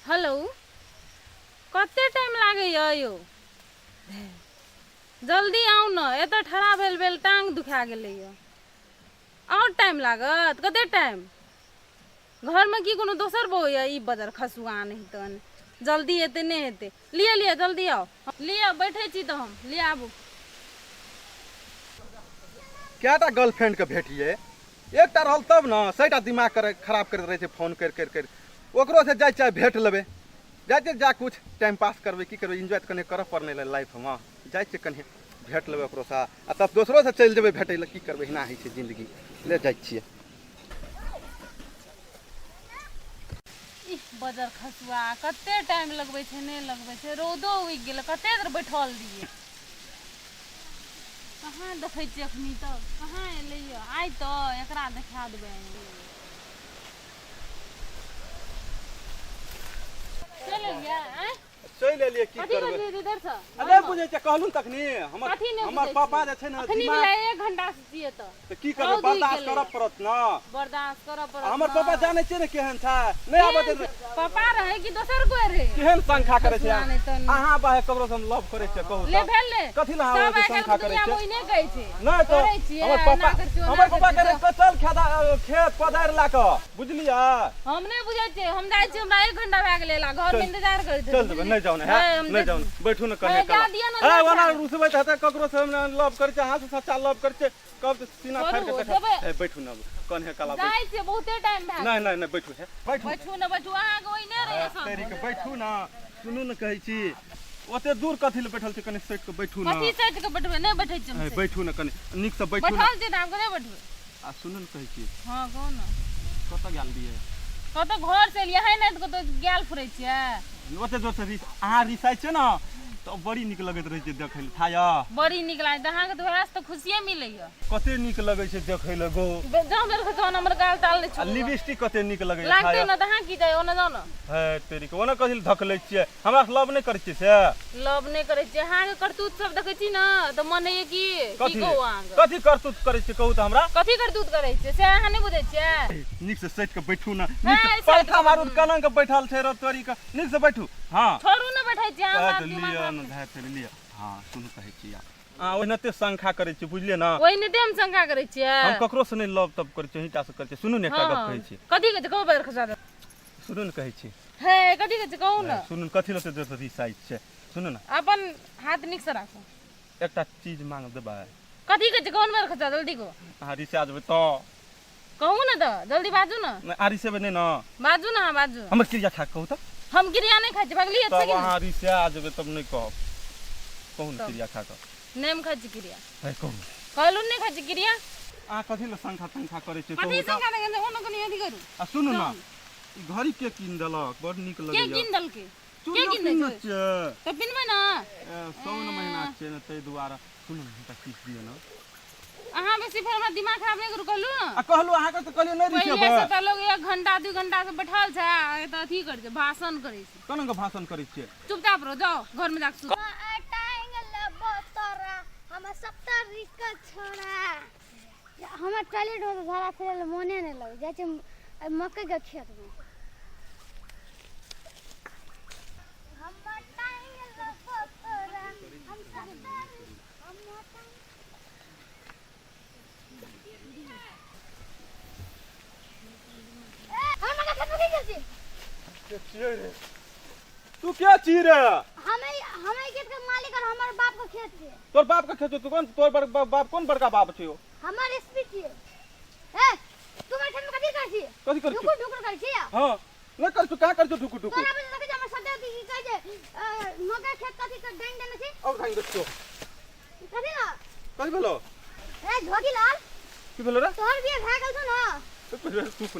hello कते time लागे यो जल्दी आउ न एत ठड़ा भेल टांग दुखा गेलै यो और टाइम लागत कते टाइम घर में की कोनो दोसर बो ई बदर खसुआ नहीं तन जल्दी हेते नहीं हेते लिए जल्दी आओ लिए बैठे छी तो हम ले आबू क्या गर्लफ्रेंड के भेटिए एक रहल तब न सैटा दिमाग खराब करते रहे फोन कर ओकरो से जाए चाहे भेट लेबे जाते जा कुछ टाइम पास करबे की करबे एंजॉय कने करऽ पड़ने लाइफ में जाए कने भेट लेबे ओकरो से आ तब दोसरो से चल जेबे भेटे की करबे हिना है जिंदगी ले जाए छिए बजर खसुआ कते टाइम लगबे छे नहीं लगबे छे रौदो उगि गेल कते देर बैठल दिए कहाँ देखे छी अखनी तक कहाँ एलै आई तो एकरा देखा देबे चल एलिए की करबे इधर से अरे बुझे छ कहलू तखनी हमर पापा जे छै न दिमाग 1 घंटा से जिए त की करबे बर्दाश्त करब पड़त न बर्दाश्त करब पड़त हमर पापा जाने छै न केहन था नहीं आबे दे पापा रहे कि दोसर कोई रहे केहन संखा करे छै अहाँ बाहे ककरो से हम लव करे छै कहू ले भेल ले कथि ला हम संखा करे छै ओइ नहीं कहै छै नहीं तो हमर पापा करे चल खेत पधार ला क बुझलिया हम नहीं बुझै छै हम जाय छी हमरा 1 घंटा भए गेलै घर में इंतजार करैत चल देबे नहीं जाऊ नहीं जाऊ बैठू न कने कला ए वना रुसबे हते ककरो से हम लव करे छै हां से सच्चा लव करे छै कब सीना फाड़ के देखा ए बैठू न कने कला जाय छै बहुते टाइम भए नहीं बैठू है बैठू न बैठू अहाँ के ओइ नहीं रहे सब तेरी के बैठू न सुनू न कहै छी ओते दूर कथि ले बैठल छै कने सेट के बैठू न कथि सेट के बैठबे नहीं बैठै छी हम बैठू न कने नीक से बैठू न बैठल छी नाम के नहीं बैठबे आ सुनू न कहै छी हां कौन कत गेल दिए कत घर से लिया है नहीं तो कत गेल फुरै छियै ओते जोर से अहाँ रिसाइ छै न तो बड़ी निक लगैत रहे छै देखै ल थाया बड़ी निक लागे अहाँ के तोरा से तो खुशिये मिलैया कते निक लगै छै देखै ल गो जाओ मेरे को तो नंबर गाल ताल ले छोड़ लिपस्टिक कते निक लगै छै लागते न त अहाँ की जाय ओना जाओ न है तेरी के ओना कथि धकलै छियै हमरा से लव नहीं करै छियै से लव नहीं करे छै अहाँ के करतूत सब देखै छी न त मन है की कहू अहाँ कथि करतूत करै छियै कहू त हमरा कथि करतूत करै छै से अहाँ नहीं बुझै छियै नीक से सैट के बैठू न नीक से पंखा मारू कलंग के बैठल छै रो तोरी के नीक से बैठू हां छोड़ू न बैठै छी अहाँ बात लिया न धाय फेर लिया हां सुन कहै छी आ ओनते संखा करै छी बुझलिए न ओइ ने हम संखा करै छियै हम ककरो से नहीं लव तब करै छी हिटा से करै छी सुनू न एकटा गप कहै छी कथि कहै छै कहू बेर खसा सुनू न कहै छी हे कथि कहै छै कहू न सुनू कथि लते जरूरी साइज छै सुनू न अपन हाथ निक से राखू एकटा चीज मांग देबा कथि कहै छै कौन बेर खसा जल्दी को अहाँ रिचार्ज बे तो कहू न त जल्दी बाजू न आरी से बे नहीं न बाजू न बाजू हमर क्रिया खा कहू त हम क्रिया नहीं खाइ छी भगली तब अहाँ रिचार्ज बे तब नहीं कहब कहू न क्रिया खा क नेम खाइ छी क्रिया है कहू कहलू नहीं खाइ छी क्रिया आ कथि ल संखा करे छै कथि कहू त संखा नहीं ओनो कनी अथि करू आ सुनू न ई घड़ी के किन देलक बड़ निक के लगैया किन दल के किन दल छै त पिनबै न सावन महीना छै न तै दुआरे सुनू न त किछ दियो न अहाँ बेसी फेर हमरा दिमाग खराब नहीं करू कहलू आ कहलू अहाँ के त कहलियो नहीं रिखे पहिले से त लोग 1 घंटा 2 घंटा से बैठल छै आ त अथि कर छै भाषण करे छै कोन के भाषण करे छियै चुपचाप रहो जाओ घर में जाके सो हम 70 रिक छोड़ा हमर टॉयलेट में धारा फिरल मोने नहीं लगे जाय छै मकई के खेत में हमर टाइम लबो तोरा हम 70 तू क्या चीज रे हमें खेत के मालिक और हमारे बाप का खेत है तोर बाप का खेत तू कौन तोर बाप कौन बड़का बाप छियो हमारे एसपी है ए तू मेरे खेत में कथि कर छी कथि कर छी ढुकुर ढुकुर कर छी हां न कर तू का कर तू ढुकुर ढुकुर तोरा बजे लगे हमर सदे की कह जे मकई खेत कथि कर डाइन देने छी और खाई दो कथि ना कथि बोलो ए झोगी लाल की बोलो रे तोहर बियाह भए गेल छ ना तू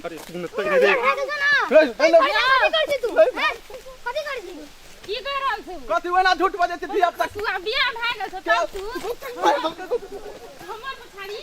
अरे तू न तगड़े रे कथि कर छी तू कथि कर छी की कह रहल छै कथि वना झूठ बजे छी अब तक तू बियाह भए गेल छ तब तू हमर पछाड़ी